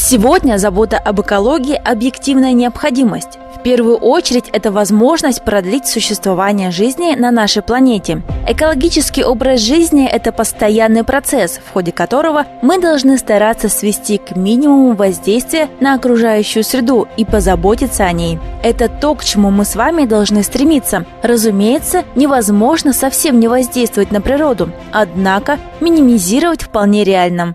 Сегодня забота об экологии – объективная необходимость. В первую очередь, это возможность продлить существование жизни на нашей планете. Экологический образ жизни – это постоянный процесс, в ходе которого мы должны стараться свести к минимуму воздействие на окружающую среду и позаботиться о ней. Это то, к чему мы с вами должны стремиться. Разумеется, невозможно совсем не воздействовать на природу, однако минимизировать вполне реально.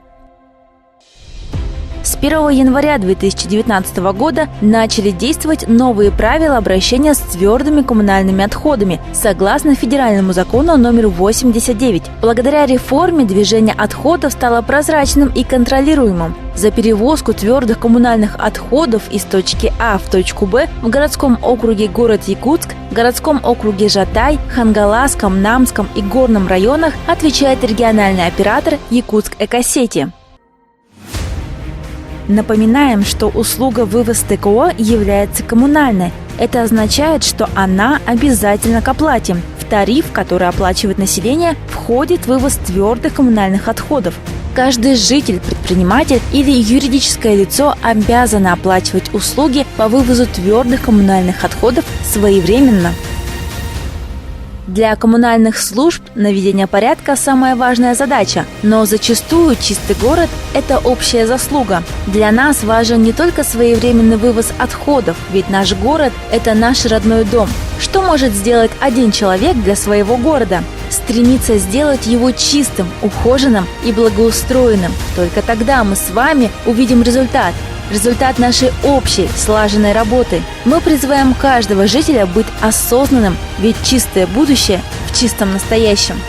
С 1 января 2019 года начали действовать новые правила обращения с твердыми коммунальными отходами, согласно федеральному закону номер 89. Благодаря реформе движение отходов стало прозрачным и контролируемым. За перевозку твердых коммунальных отходов из точки А в точку Б в городском округе город Якутск, городском округе Жатай, Хангаласском, Намском и Горном районах отвечает региональный оператор Якутск Экосети. Напоминаем, что услуга вывоз ТКО является коммунальной. Это означает, что она обязательна к оплате. В тариф, который оплачивает население, входит вывоз твердых коммунальных отходов. Каждый житель, предприниматель или юридическое лицо обязано оплачивать услуги по вывозу твердых коммунальных отходов своевременно. Для коммунальных служб наведение порядка – самая важная задача, но зачастую чистый город – это общая заслуга. Для нас важен не только своевременный вывоз отходов, ведь наш город – это наш родной дом. Что может сделать один человек для своего города? Стремиться сделать его чистым, ухоженным и благоустроенным. Только тогда мы с вами увидим результат нашей общей, слаженной работы. Мы призываем каждого жителя быть осознанным, ведь чистое будущее в чистом настоящем.